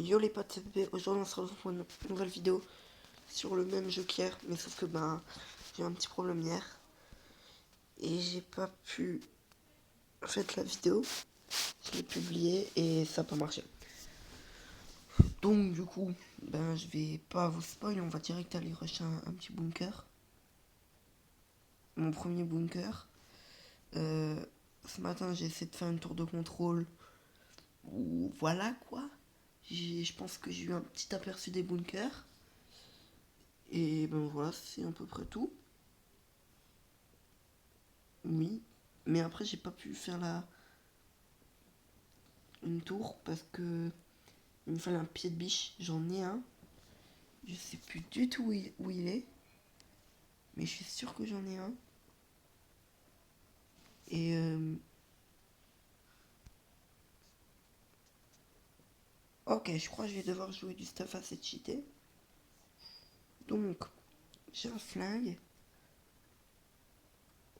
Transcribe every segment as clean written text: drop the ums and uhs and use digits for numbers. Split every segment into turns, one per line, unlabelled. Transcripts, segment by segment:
Yo les potes, c'est Pépé. Aujourd'hui on se retrouve pour une nouvelle vidéo sur le même jeu qu'hier, mais sauf que j'ai eu un petit problème hier et j'ai pas pu faire la vidéo. Je l'ai publiée et ça n'a pas marché. Donc du coup, je vais pas vous spoil, on va direct aller rusher un petit bunker. Mon premier bunker. Ce matin j'ai essayé de faire une tour de contrôle. Ou voilà quoi. Je pense que j'ai eu un petit aperçu des bunkers. Et voilà, c'est à peu près tout. Oui. Mais après j'ai pas pu faire une tour parce que il me fallait un pied de biche. J'en ai un. Je sais plus du tout où il est. Mais je suis sûr que j'en ai un. Et ok, je crois que je vais devoir jouer du stuff assez cheaté. Donc, j'ai un flingue.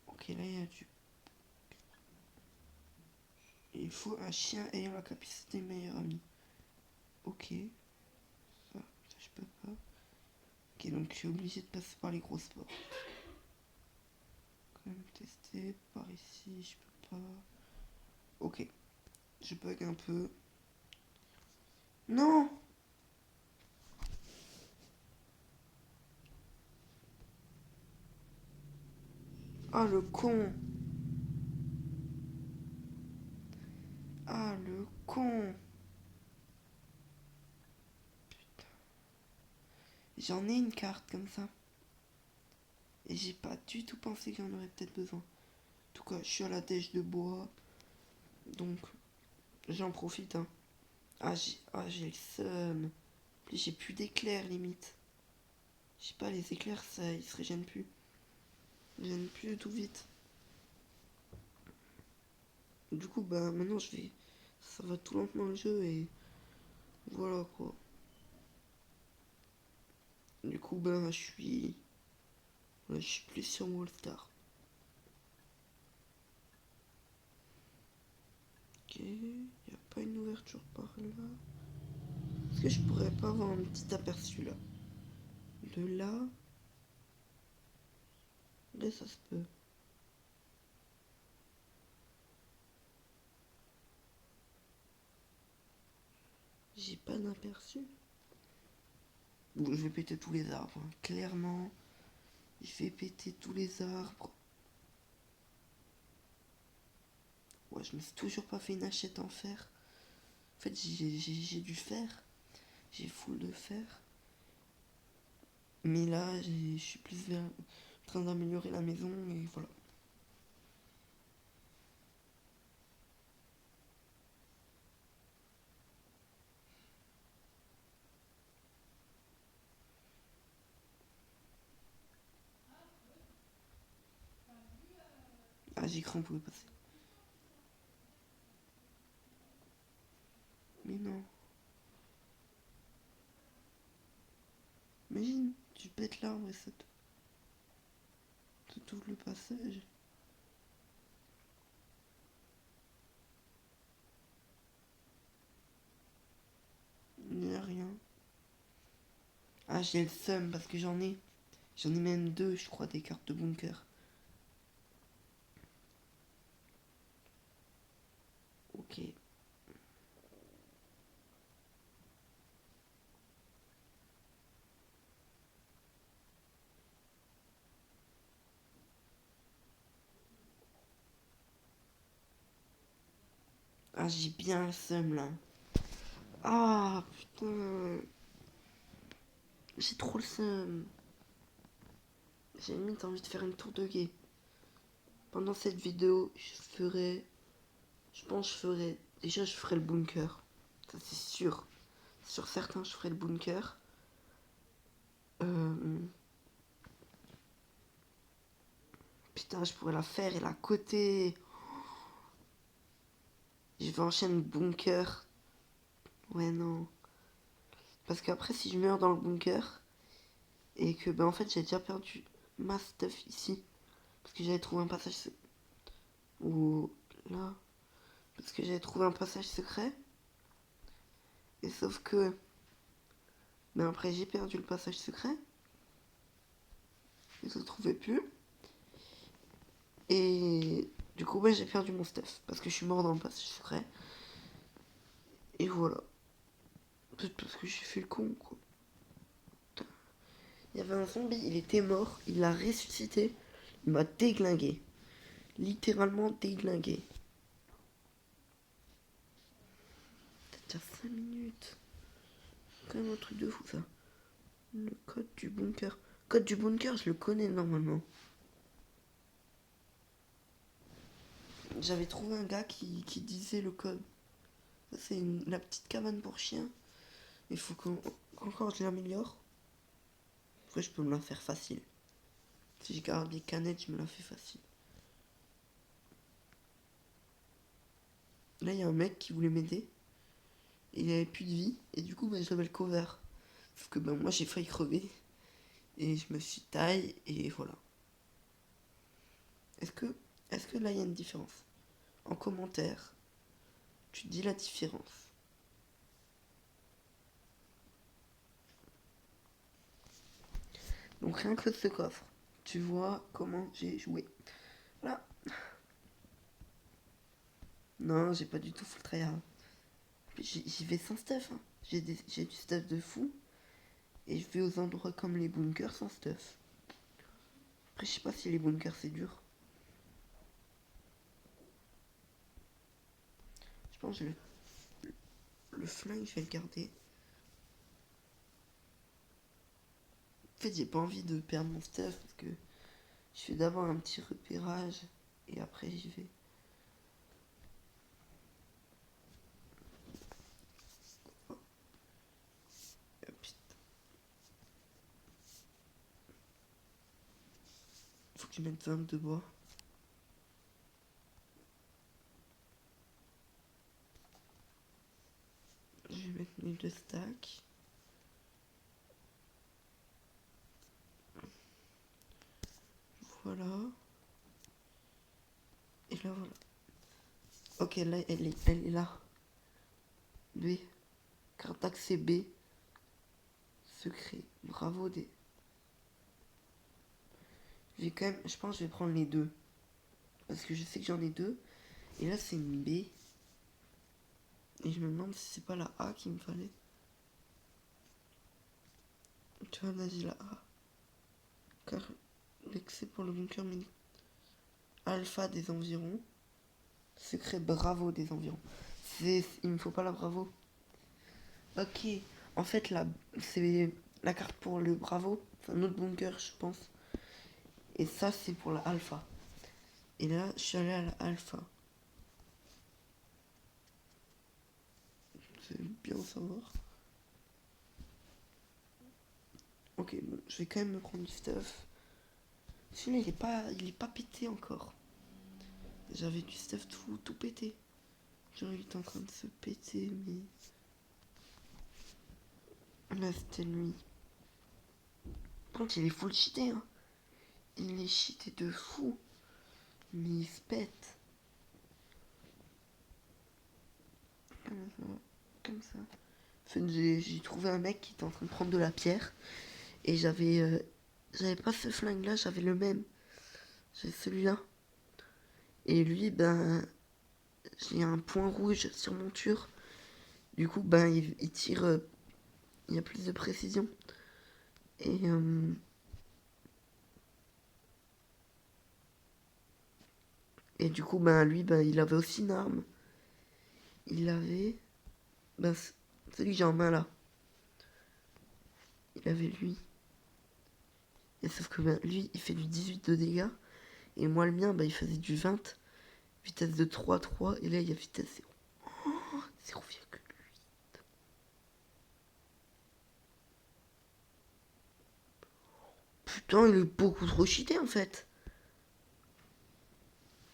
Ok, là il y a du. Il faut un chien ayant la capacité meilleur ami. Ok. Ça je peux pas. Ok, donc je suis obligé de passer par les grosses portes. Quand même tester. Par ici, je peux pas. Ok. Je bug un peu. Non! Ah le con! Ah le con! J'en ai une carte comme ça. Et j'ai pas du tout pensé que j'en aurais peut-être besoin. En tout cas, je suis à la dèche de bois. Donc, j'en profite. Hein. J'ai le seum. J'ai plus d'éclairs limite. Je sais pas, les éclairs, ça, ils se régènent plus. Ils régènent plus tout vite. Du coup, maintenant, je vais. Ça va tout lentement le jeu et. Voilà quoi. Du coup, je suis. Je suis plus sur Wallstar. Ok, y a pas une ouverture par là. Est-ce que je pourrais pas avoir un petit aperçu là? De là. Là, ça se peut. J'ai pas d'aperçu. Bon, je vais péter tous les arbres. Hein. Clairement, je vais péter tous les arbres. Ouais, je me suis toujours pas fait une hachette en fer. En fait, j'ai du fer. J'ai full de fer. Mais là, je suis plus en train d'améliorer la maison et voilà. Ah, j'ai cru qu'on pouvait passer. Mais non. Imagine, tu pètes l'arbre et ça t'ouvre le passage. Il n'y a rien. Ah, j'ai le seum parce que j'en ai. J'en ai même deux, je crois, des cartes de bunker. Ok. Ah, j'ai bien le seum là. Ah, putain. J'ai trop le seum. J'ai limite envie de faire une tour de guet. Pendant cette vidéo, je pense que je ferai. Déjà, je ferai le bunker. Ça, c'est sûr. Sur certains, je ferai le bunker. Euh, Putain, je pourrais la faire et la côté. Je vais enchaîner le bunker. Ouais, non. Parce qu'après, si je meurs dans le bunker, et que, en fait, j'ai déjà perdu ma stuff ici. Parce que j'avais trouvé un passage. Ou là. Parce que j'avais trouvé un passage secret. Et sauf que... Mais après, j'ai perdu le passage secret. Je ne trouvais plus. Et du coup, j'ai perdu mon stuff. Parce que je suis mort dans le passage secret. Et voilà. Peut-être parce que j'ai fait le con, quoi. Il y avait un zombie, il était mort. Il l'a ressuscité. Il m'a déglingué. Littéralement déglingué. T'as déjà 5 minutes. C'est quand même un truc de fou, ça. Le code du bunker. Code du bunker, je le connais normalement. J'avais trouvé un gars qui disait le code. Ça, c'est la petite cabane pour chiens. Il faut qu'encore je l'améliore. Après, je peux me la faire facile. Si je garde les canettes, je me la fais facile. Là, il y a un mec qui voulait m'aider. Il avait plus de vie. Et du coup, j'avais le cover. Sauf que moi, j'ai failli crever. Et je me suis taille. Et voilà. Est-ce que là, il y a une différence? En commentaire, tu dis la différence. Donc rien que ce coffre, tu vois comment j'ai joué. Voilà. Non, j'ai pas du tout full tryhard. J'y vais sans stuff. Hein. J'ai du stuff de fou. Et je vais aux endroits comme les bunkers sans stuff. Après, je sais pas si les bunkers c'est dur. Je pense que le flingue, je vais le garder. En fait, j'ai pas envie de perdre mon stuff parce que je fais d'abord un petit repérage et après j'y vais. Oh, putain. Faut que je mette 20 de bois. Je vais mettre mes 2 stacks. Voilà. Et là, voilà. Ok, là, elle est là. B. Carte d'accès B. Secret. Bravo des. Je pense que je vais prendre les deux. Parce que je sais que j'en ai deux. Et là, c'est une B. Et je me demande si c'est pas la A qu'il me fallait. Tu vois, là, j'ai la A. Car l'accès pour le bunker mini. Alpha des environs. Secret bravo des environs. Il me faut pas la bravo. Ok. En fait, là, c'est la carte pour le bravo. C'est un autre bunker, je pense. Et ça, c'est pour la alpha. Et là, je suis allé à la alpha. C'est bien à savoir. Ok, bon, je vais quand même me prendre du stuff. Celui-là, il est pas pété encore. J'avais du stuff tout pété. Genre, il est en train de se péter, mais... Là, c'était lui. Par contre, il est full cheaté, hein. Il est cheaté de fou. Mais il se pète. Comme ça. En fait, j'ai trouvé un mec qui était en train de prendre de la pierre. Et j'avais pas ce flingue là, j'avais le même. J'ai celui-là. Et lui, j'ai un point rouge sur mon tir. Du coup, il tire. Il y a plus de précision. Et. Et du coup, lui, il avait aussi une arme. Il avait. Celui que j'ai en main là. Il avait lui. Et sauf que lui, il fait du 18 de dégâts. Et moi, le mien, il faisait du 20. Vitesse de 3,3. Et là, il y a vitesse 0. Oh, 0,8. Putain, il est beaucoup trop cheaté en fait.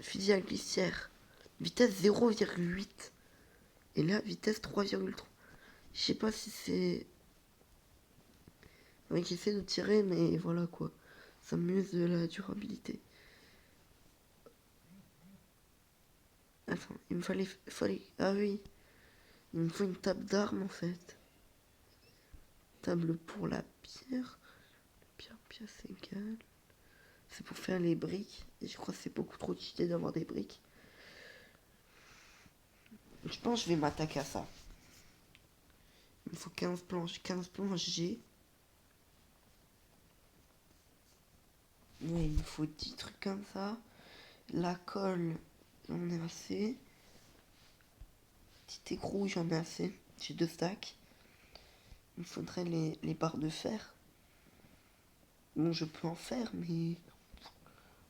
Fusil à glissière. Vitesse 0,8. Et là, vitesse 3,3. Je sais pas si c'est... Ouais, qui essaie de tirer, mais voilà quoi. Ça m'use de la durabilité. Attends, il me fallait... Ah oui. Il me faut une table d'armes en fait. table pour la pierre. Pierre, pièce égale. C'est pour faire les briques. Et je crois que c'est beaucoup trop cheaté d'avoir des briques. Je pense que je vais m'attaquer à ça. Il me faut 15 planches. 15 planches, j'ai. Ouais, il me faut 10 trucs comme ça. La colle, j'en ai assez. Petit écrou, j'en ai assez. J'ai 2 stacks. Il me faudrait les barres de fer. Bon, je peux en faire, mais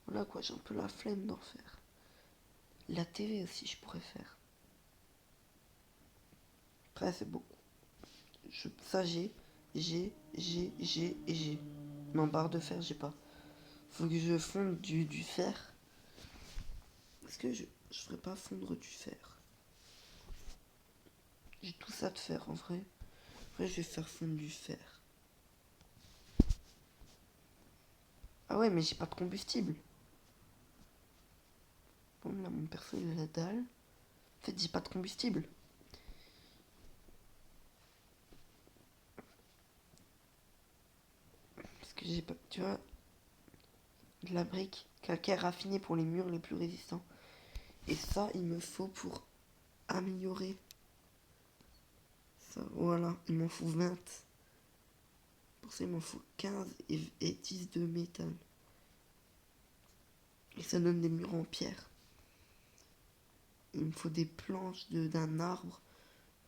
voilà quoi, j'ai un peu la flemme d'en faire. La TV aussi, je pourrais faire. Après, c'est beaucoup. Ça, j'ai. Non, barre de fer, j'ai pas. Faut que je fonde du fer. Est-ce que je ferais pas fondre du fer? J'ai tout ça de fer en vrai. Après, je vais faire fondre du fer. Ah ouais, mais j'ai pas de combustible. Bon, là, mon perso, il a la dalle. En fait, j'ai pas de combustible. Parce que j'ai pas. Tu vois, de la brique calcaire raffinée pour les murs les plus résistants. Et ça, il me faut pour améliorer. Ça, voilà, il m'en faut 20. Pour ça, il m'en faut 15 et 10 de métal. Et ça donne des murs en pierre. Il me faut des planches d'un arbre.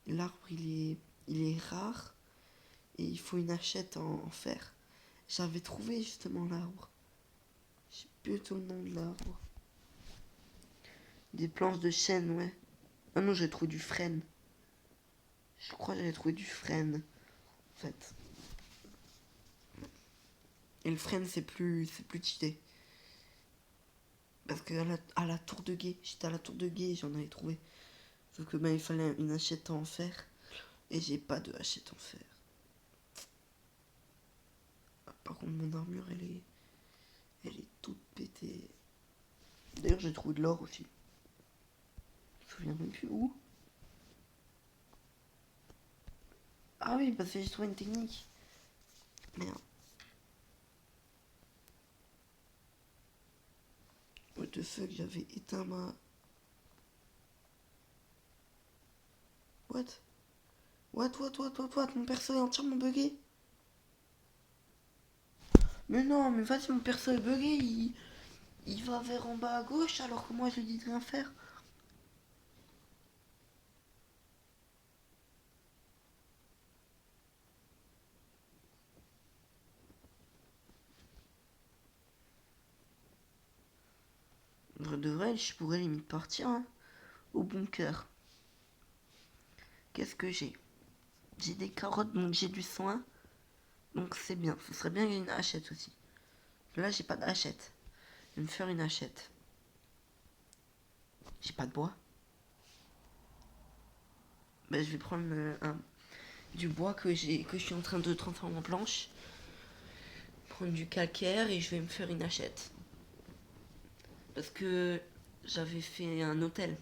L'arbre, il est rare. Et il faut une hachette en fer. J'avais trouvé justement l'arbre. Je sais plus le nom de l'arbre. Des planches de chêne, ouais. Ah non, j'ai trouvé du frêne. Je crois que j'avais trouvé du frêne. En fait. Et le frêne, c'est plus cheaté. Parce que à la tour de guet, j'étais à la tour de guet et j'en avais trouvé. Sauf que il fallait une hachette en fer. Et j'ai pas de hachette en fer. Ah, par contre, mon armure, elle est toute pétée. D'ailleurs, j'ai trouvé de l'or aussi. Je me souviens même plus où. Ah oui, parce que j'ai trouvé une technique. Merde. What the fuck, j'avais éteint ma... What? Mon perso est entièrement bugué. Mais non, mais vas-y, mon perso est bugué, il va vers en bas à gauche alors que moi je lui dis de rien faire. De vrai, je pourrais limite partir hein, au bunker. Qu'est-ce que j'ai? J'ai des carottes, donc j'ai du soin. Donc c'est bien. Ce serait bien que j'ai une hachette aussi. Là, j'ai pas de hachette. Je vais me faire une hachette. J'ai pas de bois. Ben, je vais prendre du bois que je suis en train de transformer en planche. Prendre du calcaire et je vais me faire une hachette. Parce que j'avais fait un hôtel.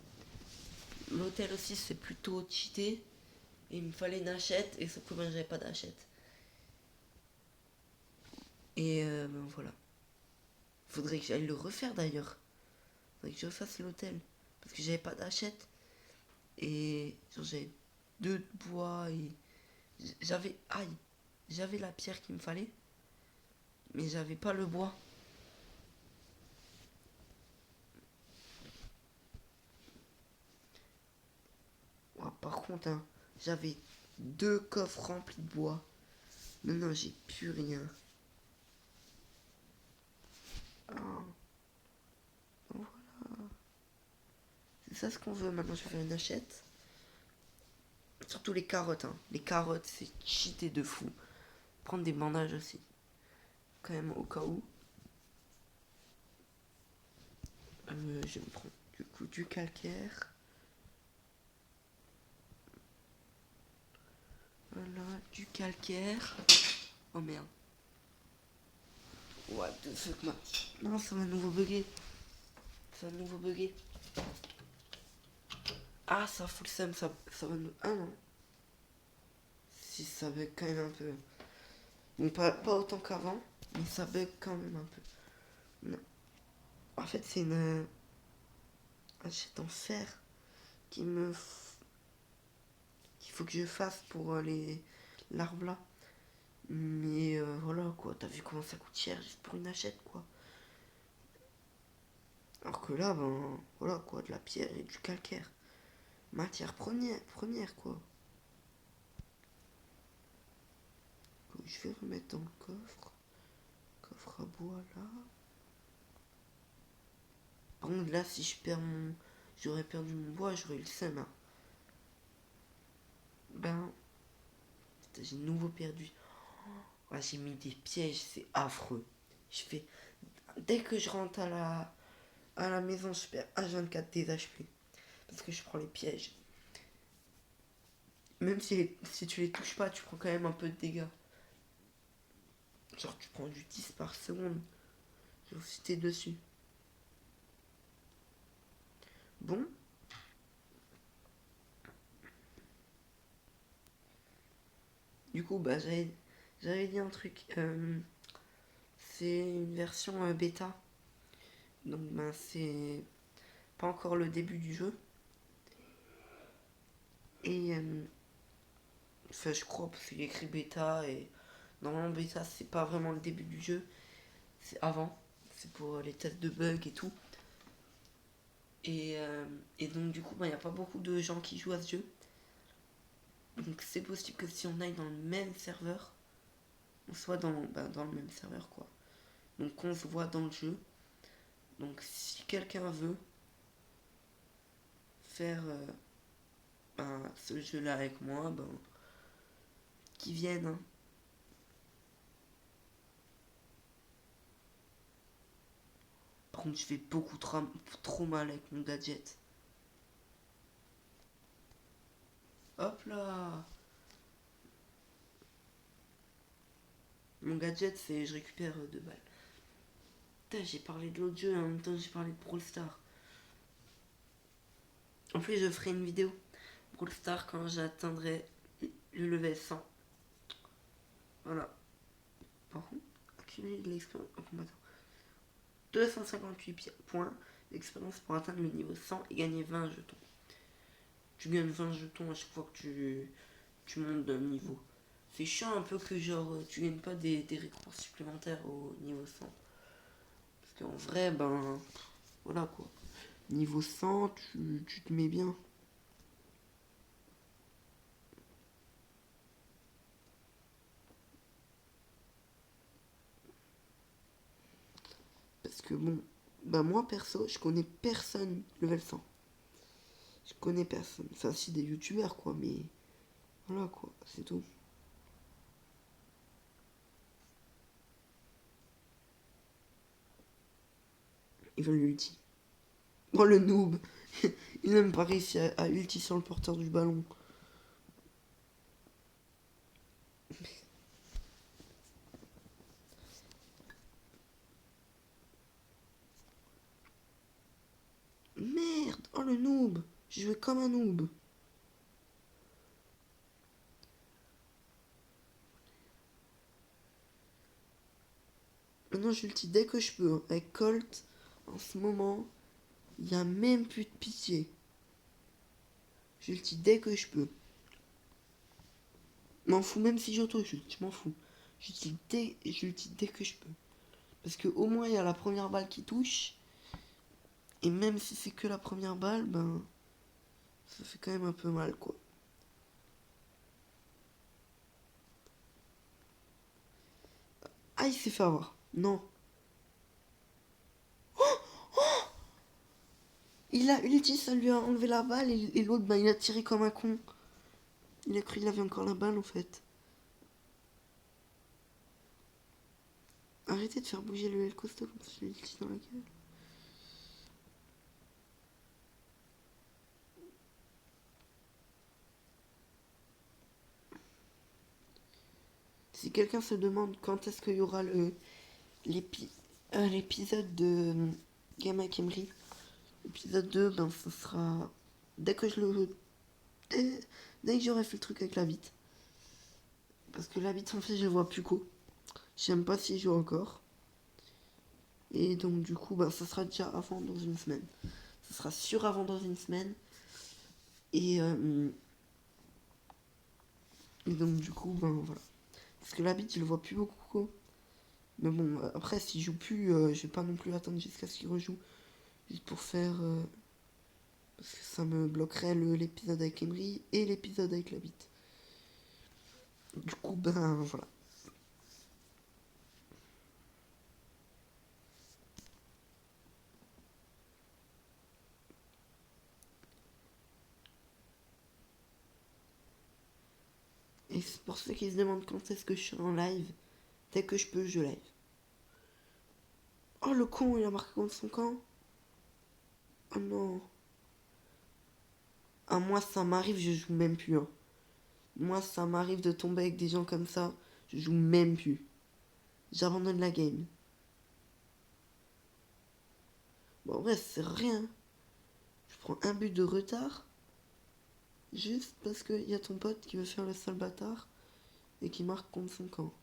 L'hôtel aussi, c'est plutôt cheaté. Et il me fallait une hachette, et sauf que moi j'avais pas d'hachette. Et ben voilà. Faudrait que j'aille le refaire d'ailleurs. Faudrait que je fasse l'hôtel. Parce que j'avais pas d'hachette. Et genre, j'avais 2 bois et. J'avais. Aïe! J'avais la pierre qu'il me fallait. Mais j'avais pas le bois. Ouais, par contre, hein, j'avais 2 coffres remplis de bois. Maintenant, j'ai plus rien. Ah, voilà. C'est ça ce qu'on veut. Maintenant, je vais faire une hachette. Surtout les carottes. Hein. Les carottes, c'est cheaté de fou. Prendre des bandages aussi. Quand même, au cas où. Je vais me prendre du coup du calcaire. Voilà, du calcaire. Oh merde. What the fuck, man. Non, ça va nouveau bugger. Ça va nouveau bugger. Ah, ça fout le seum, ça va nous... Ah non. Si, ça bug quand même un peu. Bon, pas autant qu'avant, mais ça bug quand même un peu. Non. En fait, c'est une achète en fer qui me qu'il faut que je fasse pour l'arbre là. Mais voilà quoi, t'as vu comment ça coûte cher juste pour une achète quoi. Alors que là, ben voilà quoi, de la pierre et du calcaire. Matière première quoi. Je vais remettre dans le coffre. Coffre à bois là. Par contre là, si je perds mon. J'aurais perdu mon bois, j'aurais eu le seum. Hein. Ben. J'ai de nouveau perdu. Ouais, j'ai mis des pièges, c'est affreux. Je fais. Dès que je rentre à la maison, je perds H24 des HP. Parce que je prends les pièges. Même si tu les touches pas, tu prends quand même un peu de dégâts. Genre tu prends du 10 par seconde. Genre si t'es dessus. Bon. Du coup, bah j'avais dit un truc. C'est une version bêta. Donc bah c'est pas encore le début du jeu. Et enfin je crois parce qu'il y a écrit bêta et normalement bêta c'est pas vraiment le début du jeu. C'est avant. C'est pour les tests de bugs et tout. Et donc du coup il n'y a pas beaucoup de gens qui jouent à ce jeu. Donc c'est possible que si on aille dans le même serveur, on soit dans le même serveur quoi. Donc on se voit dans le jeu. Donc si quelqu'un veut faire ce jeu là avec moi, ben qui vienne. Hein. Par contre je fais beaucoup trop mal avec mon gadget. Hop là. Mon gadget c'est je récupère 2 balles. Putain j'ai parlé de l'autre jeu et en même temps j'ai parlé de Brawl Stars. En plus je ferai une vidéo Brawl Stars quand j'atteindrai le level 100. Voilà. Par contre, accumuler de l'expérience en combattant. 258 points d'expérience pour atteindre le niveau 100 et gagner 20 jetons. Tu gagnes 20 jetons à chaque fois que tu montes d'un niveau. C'est chiant un peu que genre tu gagnes pas des récompenses supplémentaires au niveau 100. Parce qu'en vrai, ben voilà quoi. Niveau 100, tu te mets bien. Parce que bon, bah moi perso, je connais personne level 100. Je connais personne. Enfin si des youtubeurs quoi, mais voilà quoi, c'est tout. Ils veulent l'ulti. Oh le noob. Il n'a même pas réussi à ulti sur le porteur du ballon. Merde. Oh le noob. J'ai joué comme un noob. Maintenant j'ulti dès que je peux. Hein. Avec Colt, en ce moment, il n'y a même plus de pitié. J'ulti dès que je peux. M'en fous même si j'auto-ult, je m'en fous. J'ulti dès que je peux. Parce que au moins il y a la première balle qui touche. Et même si c'est que la première balle, ben ça fait quand même un peu mal quoi. Ah il s'est fait avoir. Non. Il a ulti, ça lui a enlevé la balle et l'autre ben il a tiré comme un con. Il a cru qu'il avait encore la balle en fait. Arrêtez de faire bouger le El Costo comme ça je lui ulti dans la gueule. Si quelqu'un se demande quand est-ce qu'il y aura l'épisode de Game avec Emery, l'épisode 2, ben ce sera dès que je le. Dès que j'aurai fait le truc avec la bite. Parce que la bite en fait je vois plus quoi. J'aime pas s'y jouer encore. Et donc du coup, ça sera déjà avant dans une semaine. Ça sera sûr avant dans une semaine. Et, et donc du coup, voilà. Parce que la bite, je le vois plus beaucoup, quoi. Mais bon, après, s'il joue plus, je vais pas non plus attendre jusqu'à ce qu'il rejoue. Juste pour faire... parce que ça me bloquerait l'épisode avec Emery et l'épisode avec la bite. Du coup, voilà. Et c'est pour ceux qui se demandent quand est-ce que je serai en live. Dès que je peux, je live. Oh, le con, il a marqué contre son camp. Oh non. Ah, moi, ça m'arrive, je joue même plus. Hein. Moi, ça m'arrive de tomber avec des gens comme ça. Je joue même plus. J'abandonne la game. Bon, en vrai, c'est rien. Je prends un but de retard. Juste parce qu'il y a ton pote qui veut faire le sale bâtard. Et qui marque contre son camp.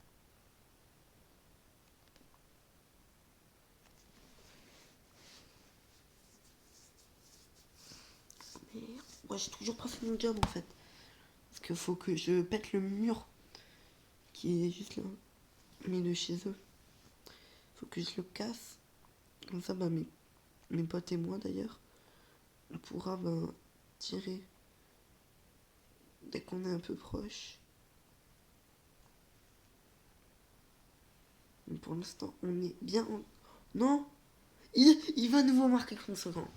Mais moi, j'ai toujours pas fait mon job en fait. Parce qu'il faut que je pète le mur qui est juste là. Mais de chez eux. Faut que je le casse. Comme ça, mes potes et moi d'ailleurs, on pourra tirer dès qu'on est un peu proche. Mais pour l'instant, on est bien en... Non, il va nouveau marquer contre son camp.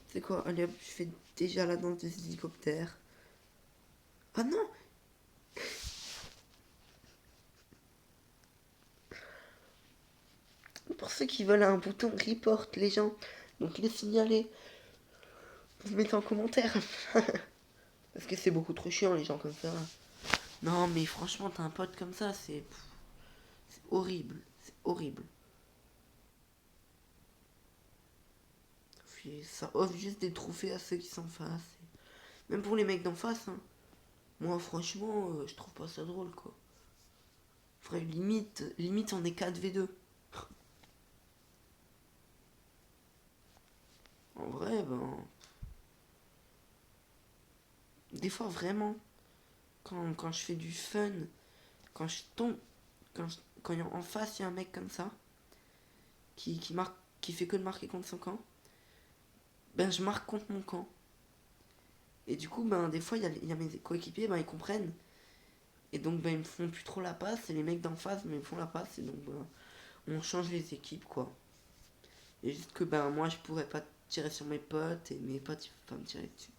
C'est quoi? Allez hop, je fais déjà la danse des hélicoptères. Ah non. Pour ceux qui veulent un bouton report les gens, donc les signaler, vous mettez en commentaire. Parce que c'est beaucoup trop chiant les gens comme ça. Non mais franchement, t'as un pote comme ça, c'est horrible. C'est horrible. Puis ça offre juste des trophées à ceux qui s'en fassent. Même pour les mecs d'en face, hein. Moi franchement, je trouve pas ça drôle quoi. Faudrait limite on est 4v2. En vrai, des fois vraiment, quand je fais du fun, quand je tombe, quand en face il y a un mec comme ça, qui marque, qui fait que de marquer contre son camp, je marque contre mon camp. Et du coup, des fois, il y a mes coéquipiers, ils comprennent. Et donc, ils me font plus trop la passe. Et les mecs d'en face, me font la passe. Et donc, on change les équipes, quoi. Et juste que, moi, je pourrais pas tirer sur mes potes. Et mes potes, ils peuvent pas me tirer dessus.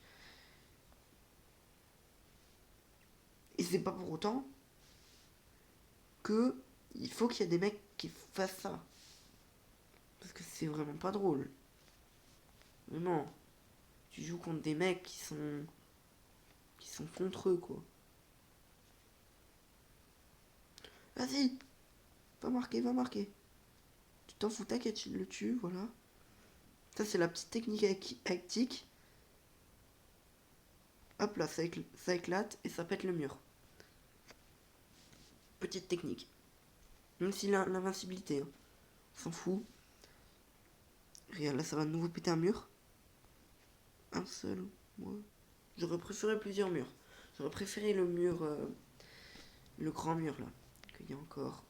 Et c'est pas pour autant que il faut qu'il y ait des mecs qui fassent ça. Parce que c'est vraiment pas drôle. Vraiment. Tu joues contre des mecs qui sont contre eux, quoi. Vas-y, va marquer, va marquer. Tu t'en fous, t'inquiète, tu le tues, voilà. Ça, c'est la petite technique hectique. Hop là, ça éclate et ça pète le mur. Petite technique. Même si l'invincibilité, hein. On s'en fout. Regarde, là, ça va de nouveau péter un mur. Un seul, ouais. J'aurais préféré plusieurs murs. J'aurais préféré le mur, le grand mur, là. Qu'il y a encore.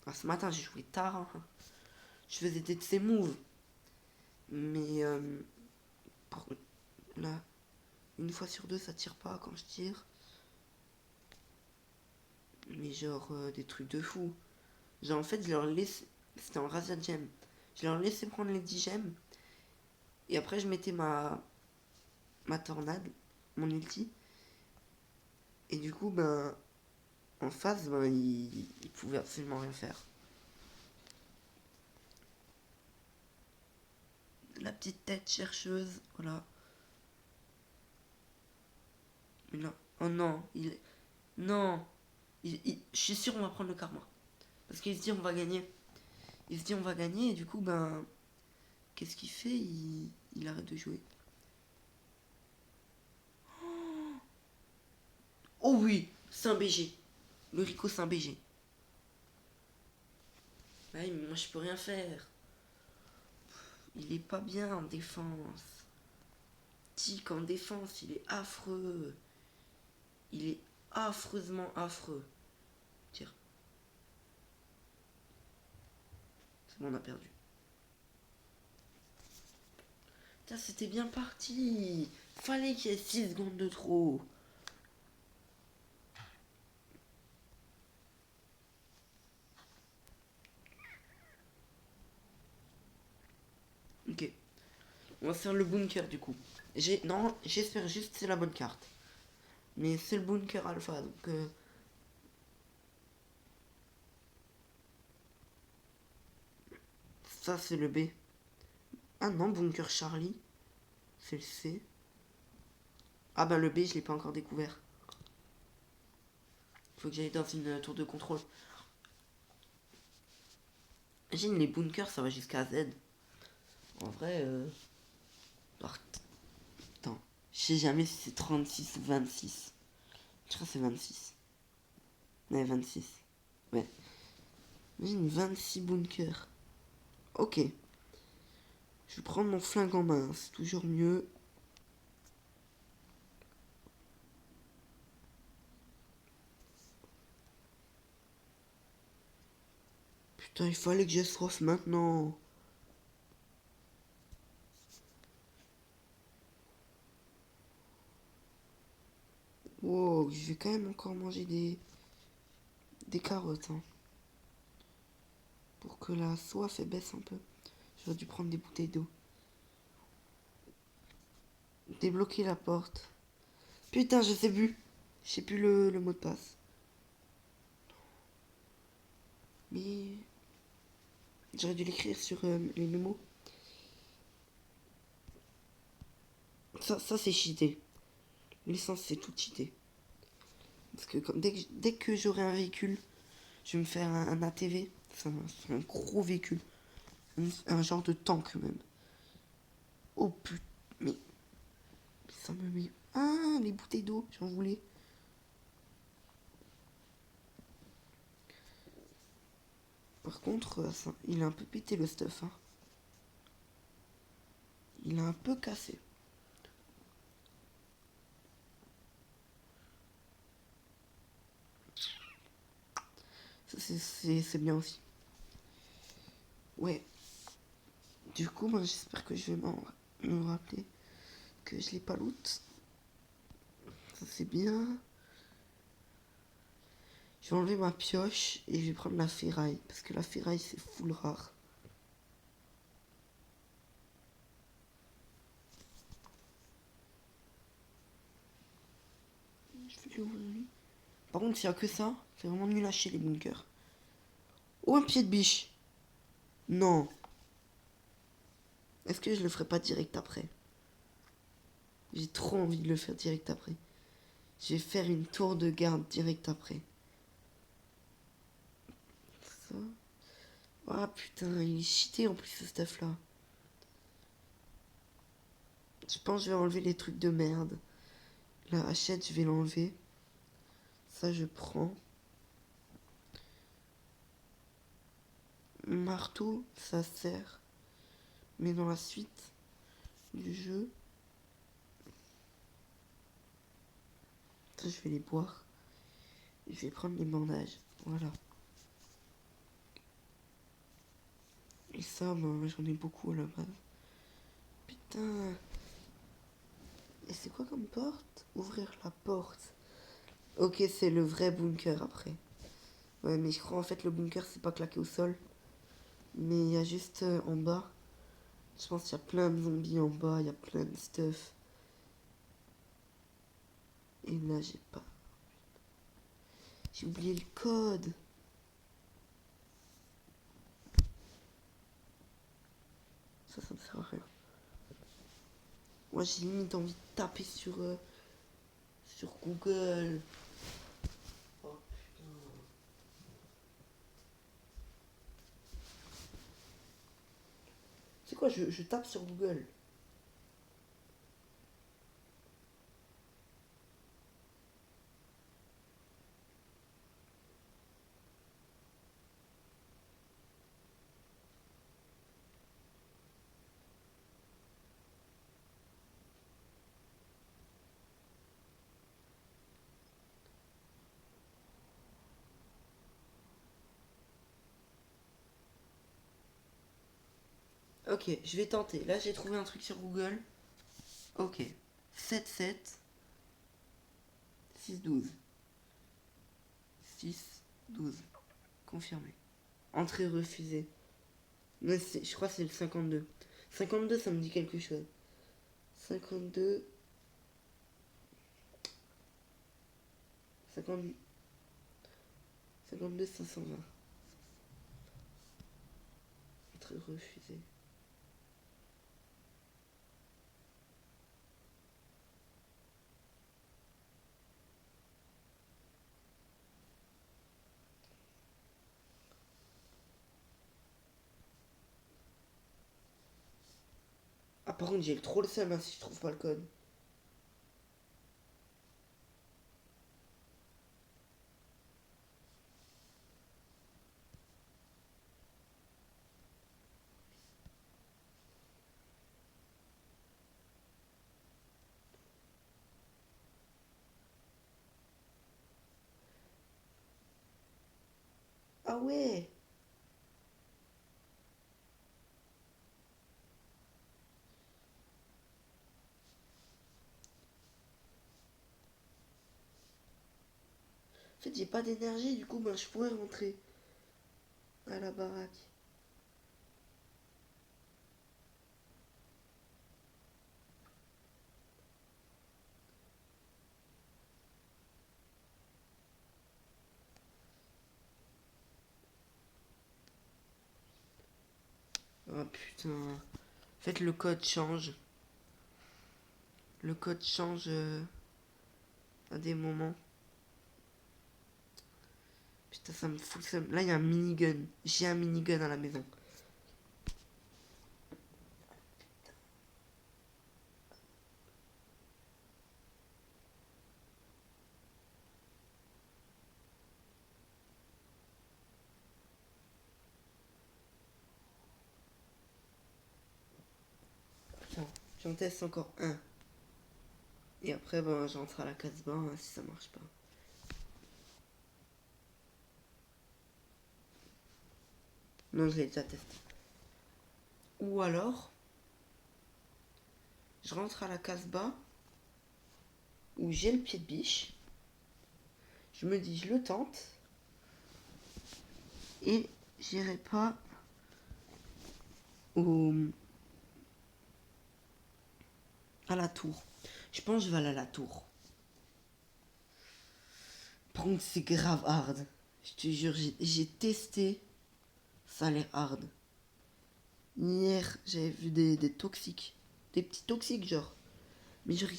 Ah, ce matin, j'ai joué tard. Hein. Je faisais des de ces moves. Mais, là, une fois sur deux, ça tire pas quand je tire. Mais genre, des trucs de fou. Genre, en fait, je leur laisse. C'était en Razia Gem. Je leur laissais prendre les 10 gemmes. Et après, je mettais ma tornade, mon ulti. Et du coup, en face, il pouvait absolument rien faire. La petite tête chercheuse, voilà. Mais non, oh non, non, je suis sûr on va prendre le karma. Parce qu'il se dit on va gagner. Il se dit on va gagner et du coup, qu'est-ce qu'il fait il arrête de jouer. Oh oui, c'est un BG. Le Rico, c'est un BG. Ah oui, mais moi je peux rien faire. Il est pas bien en défense. Tic en défense, il est affreux. Il est affreusement affreux. Tire. C'est bon, on a perdu. Putain, c'était bien parti. Fallait qu'il y ait 6 secondes de trop. Ok. On va faire le bunker du coup. Non, j'espère juste que c'est la bonne carte. Mais c'est le bunker alpha, donc... Ça, c'est le B. Ah non, bunker Charlie. C'est le C. Ah bah le B, je l'ai pas encore découvert. Faut que j'aille dans une tour de contrôle. Imagine les bunkers, ça va jusqu'à Z. En vrai, attends, je sais jamais si c'est 36 ou 26. Je crois que c'est 26. Ouais, 26. Ouais. Imagine 26 bunkers. Ok. Je vais prendre mon flingue en main, c'est toujours mieux. Putain, il fallait que j'ai soif maintenant. Wow, je vais quand même encore manger des carottes. Hein, pour que la soif baisse un peu. J'aurais dû prendre des bouteilles d'eau. Débloquer la porte. Putain, je sais plus. Je sais plus le mot de passe. Mais j'aurais dû l'écrire sur les mémos. Ça c'est cheaté. L'essence, c'est tout cheaté. Parce que dès que j'aurai un véhicule, je vais me faire un ATV. C'est un gros véhicule. Un genre de tank même. Oh putain. Mais ça me met... Ah, les bouteilles d'eau, j'en voulais. Par contre, il a un peu pété le stuff. Hein. Il a un peu cassé. C'est bien aussi. Ouais. Du coup, moi, j'espère que je vais me rappeler que je l'ai pas loot. Ça, c'est bien. Je vais enlever ma pioche et je vais prendre la ferraille. Parce que la ferraille, c'est full rare. Je vais l'ouvrir. Par contre, s'il y a que ça, c'est vraiment nul à chier les bunkers. Oh, un pied de biche. Non. Est-ce que je le ferai pas direct après? J'ai trop envie de le faire direct après. Je vais faire une tour de garde direct après. Ça. Ah putain, il est cheaté en plus ce stuff là. Je pense que je vais enlever les trucs de merde. La hachette, je vais l'enlever. Ça, je prends. Marteau, ça sert. Mais dans la suite du jeu, ça, je vais les boire. Et je vais prendre les bandages. Voilà. Et ça, ben, j'en ai beaucoup à la base. Putain. Et c'est quoi comme porte? Ouvrir la porte. Ok, c'est le vrai bunker après. Ouais, mais je crois en fait le bunker c'est pas claqué au sol. Mais il y a juste en bas. Je pense qu'il y a plein de zombies en bas, il y a plein de stuff. Et là j'ai pas. J'ai oublié le code. Ça me sert à rien. Moi j'ai limite envie de taper sur Google. Oh putain. C'est quoi, je tape sur Google. Ok, je vais tenter. Là, j'ai trouvé un truc sur Google. Ok. 7 7 6 12. 6 12. Confirmé. Entrée refusée. Mais je crois que c'est le 52. 52, ça me dit quelque chose. 52. 50, 52 520. Entrée refusée. Ah, par contre, j'ai trop le seum hein, si je trouve pas le code. Ah ouais. En fait, j'ai pas d'énergie, du coup, ben, je pourrais rentrer à la baraque. Ah putain. En fait, le code change. Le code change à des moments. Putain, ça me fout le seum. Là, il y a un minigun. J'ai un minigun à la maison. Attends, j'en teste encore un. Et après, ben, j'entre à la Casbah hein, si ça marche pas. Non, je l'ai déjà testé. Ou alors, je rentre à la Casbah où j'ai le pied de biche. Je me dis, je le tente. Et j'irai pas au, à la tour. Je pense que je vais aller à la tour. Par contre, c'est grave hard. Je te jure, j'ai testé. Ça a l'air hard. Hier, j'avais vu des toxiques. Des petits toxiques, genre. Mais genre,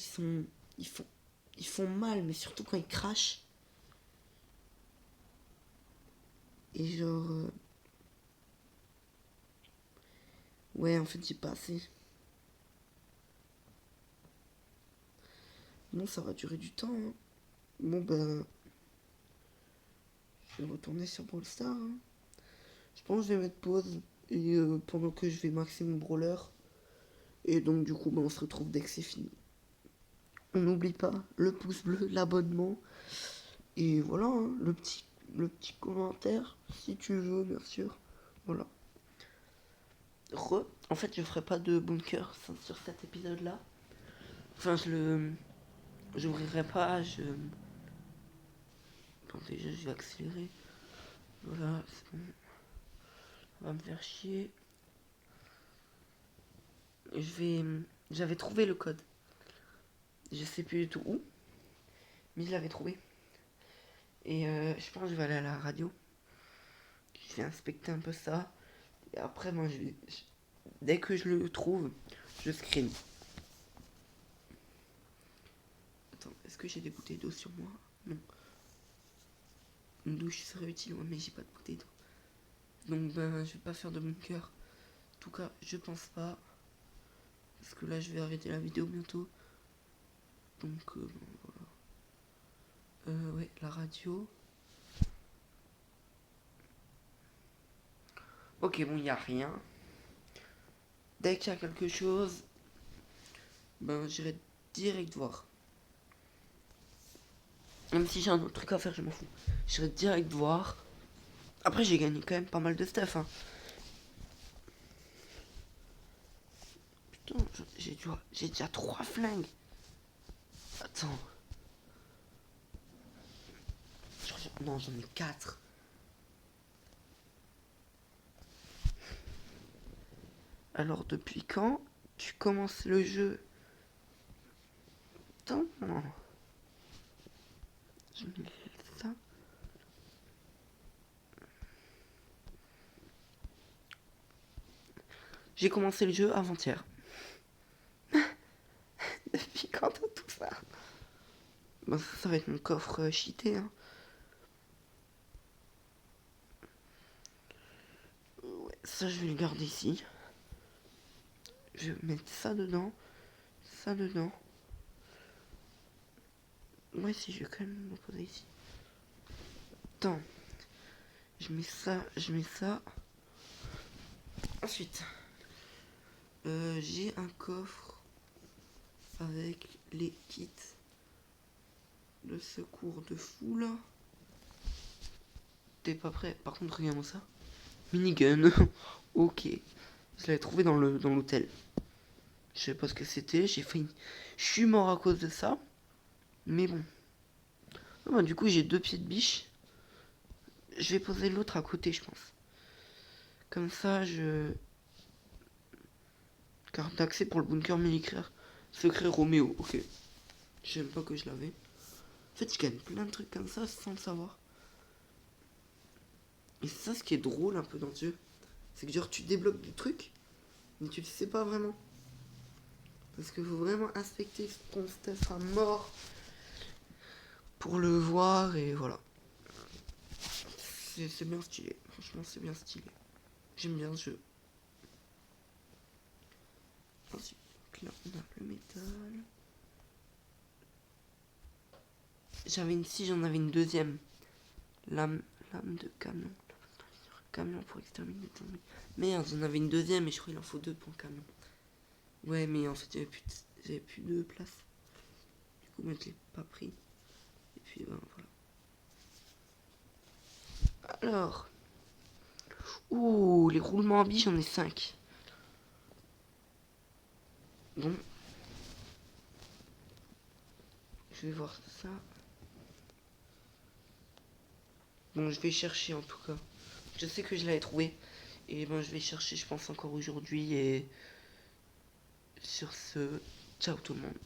Ils font. Ils font mal, mais surtout quand ils crachent. Et genre. Ouais, en fait, j'ai pas assez. Bon, ça va durer du temps. Hein. Bon, ben. Je vais retourner sur Brawl Stars. Hein. Je pense que je vais mettre pause. Et pendant que je vais maxer mon brawler. Et donc, du coup, ben, on se retrouve dès que c'est fini. On n'oublie pas le pouce bleu, l'abonnement. Et voilà, hein, le petit commentaire, si tu veux, bien sûr. Voilà. En fait, je ferai pas de bunker sur cet épisode-là. Enfin, j'ouvrirai pas, Bon, déjà, je vais accélérer. Voilà, c'est bon. Ça va me faire chier. J'avais trouvé le code. Je sais plus du tout où, mais je l'avais trouvé. Et je pense que je vais aller à la radio. Je vais inspecter un peu ça. Et après, moi, dès que je le trouve, je screen. Attends, est-ce que j'ai des bouteilles d'eau sur moi? Non. Une douche serait utile, ouais, mais j'ai pas de bouteille d'eau. Donc, ben, je vais pas faire de bunker. En tout cas, je pense pas. Parce que là, je vais arrêter la vidéo bientôt. Donc, bon, voilà. Ouais, la radio. Ok, bon, y a rien. Dès qu'il y a quelque chose, ben, j'irai direct voir. Même si j'ai un autre truc à faire, je m'en fous. J'irai direct voir. Après, j'ai gagné quand même pas mal de stuff. Hein. vois, j'ai déjà 3 flingues. Attends. Non, j'en ai 4. Alors, depuis quand tu commences le jeu? Attends. Je mets ça. J'ai commencé le jeu avant-hier. Depuis quand t'as tout ça? Bon, ça va être mon coffre cheaté, hein. Ouais, ça, je vais le garder ici. Je vais mettre ça dedans. Ça dedans. Ouais, si, je vais quand même me poser ici. Attends. Je mets ça, je mets ça. Ensuite, j'ai un coffre avec les kits de secours de foule. T'es pas prêt? Par contre, regarde-moi ça. Minigun. Ok. Je l'avais trouvé dans l'hôtel. Je sais pas ce que c'était. J'ai failli. Je suis mort à cause de ça. Mais bon. Ah bah, du coup, j'ai 2 pieds de biche. Je vais poser l'autre à côté, je pense. Comme ça, je. Carte d'accès pour le bunker militaire. Secret Roméo. Ok. Je sais même pas que je l'avais. En fait, je gagne plein de trucs comme ça sans le savoir. Et c'est ça ce qui est drôle un peu dans ce jeu. C'est que genre tu débloques des trucs, mais tu le sais pas vraiment. Parce qu'il faut vraiment inspecter ton stuff à mort pour le voir et voilà. C'est bien stylé. Franchement, c'est bien stylé. J'aime bien ce jeu. Ensuite, là, on a le métal. J'avais une scie, j'en avais une deuxième. Lame de camion. Camion pour exterminer les zombies. Merde, j'en avais une deuxième et je crois qu'il en faut 2 pour le camion. Ouais, mais en fait, j'avais plus de place. Du coup, moi, je l'ai pas pris. Et puis, ben, voilà. Alors. Ouh, les roulements en billes, j'en ai 5. Bon. Je vais voir ça. Bon, je vais chercher en tout cas. Je sais que je l'avais trouvé. Et ben, je vais chercher, je pense, encore aujourd'hui. Et sur ce, ciao tout le monde.